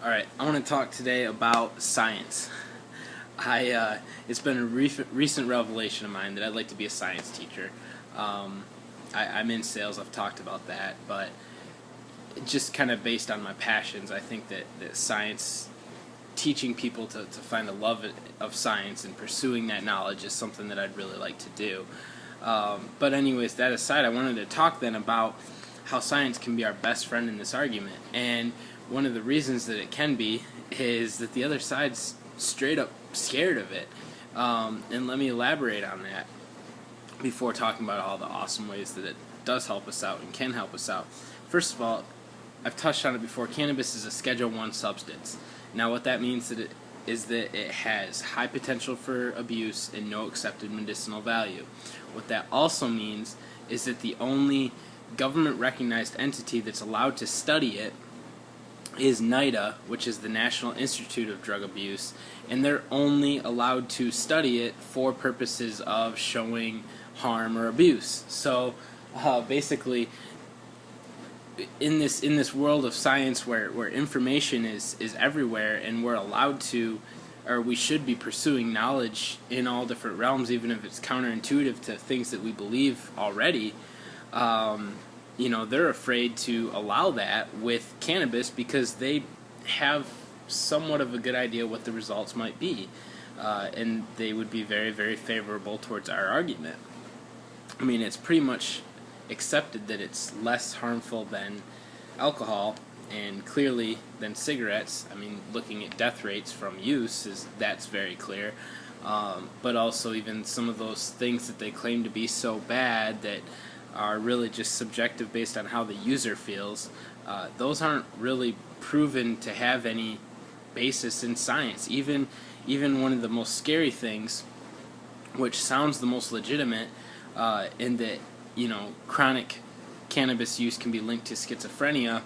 Alright, I want to talk today about science. It's been a recent revelation of mine that I'd like to be a science teacher. I'm in sales, I've talked about that, but just kind of based on my passions, I think that science, teaching people to find a love of science and pursuing that knowledge is something that I'd really like to do. But anyways, that aside, I wanted to talk then about how science can be our best friend in this argument. And one of the reasons that it can be is that the other side's straight up scared of it. And let me elaborate on that before talking about all the awesome ways that it does help us out and can help us out. First of all, I've touched on it before, cannabis is a Schedule I substance. Now what that means is that it has high potential for abuse and no accepted medicinal value. What that also means is that the only government-recognized entity that's allowed to study it is NIDA, which is the National Institute of Drug Abuse, and they're only allowed to study it for purposes of showing harm or abuse. So basically, in this world of science where information is everywhere and we're allowed to, or we should be pursuing knowledge in all different realms, even if it's counterintuitive to things that we believe already, they're afraid to allow that with cannabis because they have somewhat of a good idea what the results might be, and they would be very, very favorable towards our argument. I mean, it's pretty much accepted that it's less harmful than alcohol and clearly than cigarettes. I mean, looking at death rates from use, that's very clear. But also even some of those things that they claim to be so bad that are really just subjective based on how the user feels, those aren't really proven to have any basis in science. Even one of the most scary things, which sounds the most legitimate, in that chronic cannabis use can be linked to schizophrenia,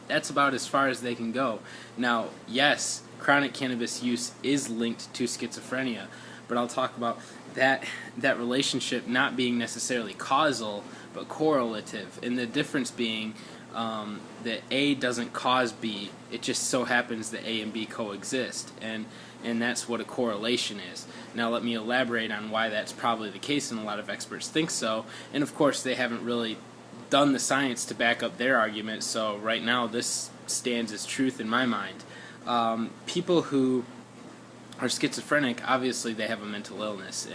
that's about as far as they can go. Now, yes, chronic cannabis use is linked to schizophrenia, but I'll talk about that relationship not being necessarily causal, but correlative, and the difference being that A doesn't cause B, it just so happens that A and B coexist, and that's what a correlation is. Now let me elaborate on why that's probably the case, and a lot of experts think so, and of course they haven't really done the science to back up their argument, so right now this stands as truth in my mind. People who are schizophrenic, obviously they have a mental illness,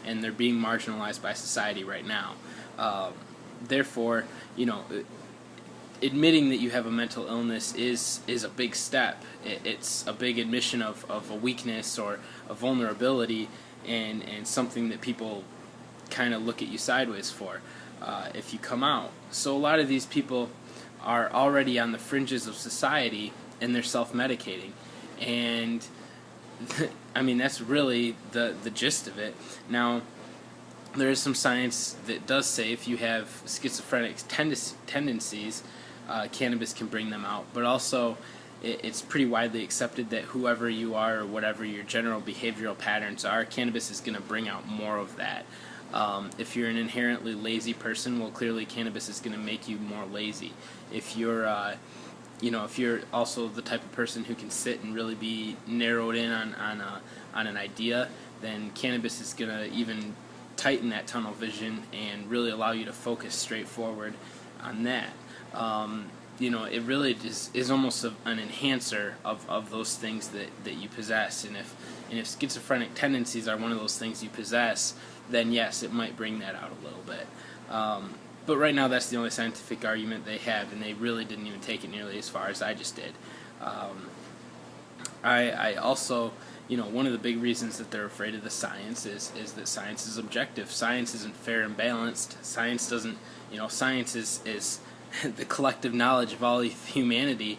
and they're being marginalized by society right now. Therefore, admitting that you have a mental illness is a big step. It's a big admission of a weakness or a vulnerability, and something that people kind of look at you sideways for if you come out. So a lot of these people are already on the fringes of society, and they're self-medicating, and I mean, that's really the gist of it. Now, there is some science that does say if you have schizophrenic tendencies, cannabis can bring them out, but also it's pretty widely accepted that whoever you are or whatever your general behavioral patterns are, cannabis is going to bring out more of that. If you're an inherently lazy person, well, clearly cannabis is going to make you more lazy. If you're if you're also the type of person who can sit and really be narrowed in on an idea, then cannabis is going to even tighten that tunnel vision and really allow you to focus straight forward on that. It really is almost an enhancer of those things that you possess, and if schizophrenic tendencies are one of those things you possess, then yes, it might bring that out a little bit. But right now that's the only scientific argument they have, and they really didn't even take it nearly as far as I just did. I also, one of the big reasons that they're afraid of the science is that science is objective. Science isn't fair and balanced. Science doesn't, science is the collective knowledge of all humanity,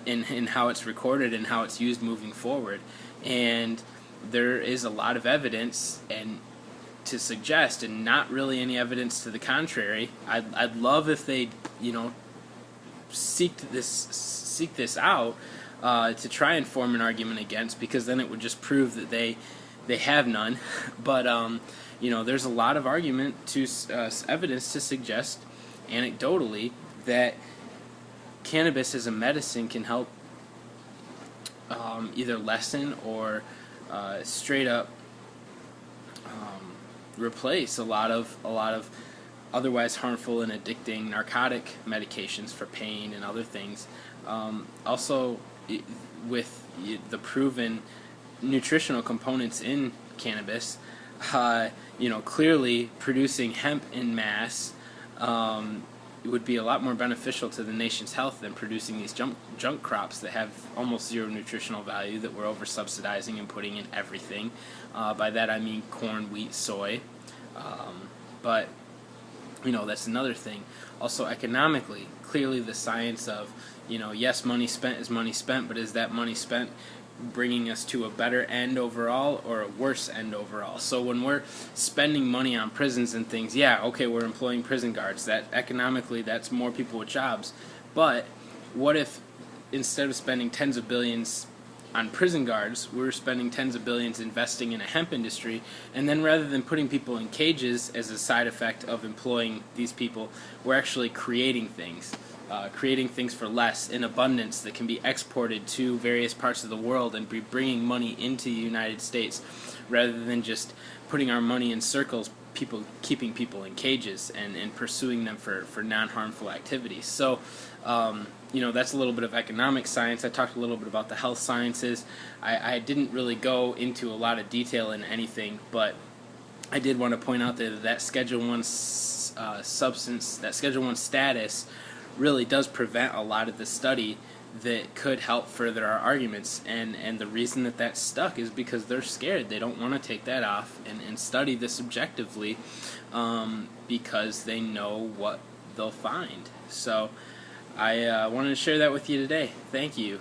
in how it's recorded and how it's used moving forward. And there is a lot of evidence and to suggest, and not really any evidence to the contrary. I'd love if they, seek this out to try and form an argument against, because then it would just prove that they have none. But there's a lot of argument to evidence to suggest anecdotally that cannabis as a medicine can help either lessen or straight up replace a lot of otherwise harmful and addicting narcotic medications for pain and other things. Also, with the proven nutritional components in cannabis, clearly producing hemp in mass would be a lot more beneficial to the nation's health than producing these junk crops that have almost zero nutritional value that we're over subsidizing and putting in everything. By that I mean corn, wheat, soy. But that's another thing. Also, economically, clearly the science of, yes, money spent is money spent, but is that money spent bringing us to a better end overall or a worse end overall? So when we're spending money on prisons and things, we're employing prison guards. That economically, that's more people with jobs. But what if instead of spending tens of billions on prison guards, we're spending tens of billions investing in a hemp industry, and then rather than putting people in cages as a side effect of employing these people, we're actually creating things for less in abundance that can be exported to various parts of the world and be bringing money into the United States, rather than just putting our money in circles, keeping people in cages and pursuing them for non-harmful activities. So that's a little bit of economic science. I talked a little bit about the health sciences. I didn't really go into a lot of detail in anything, but I did want to point out that Schedule I substance, that Schedule I status really does prevent a lot of the study that could help further our arguments, and the reason that stuck is because they're scared. They don't want to take that off and study this objectively because they know what they'll find. So I wanted to share that with you today. Thank you.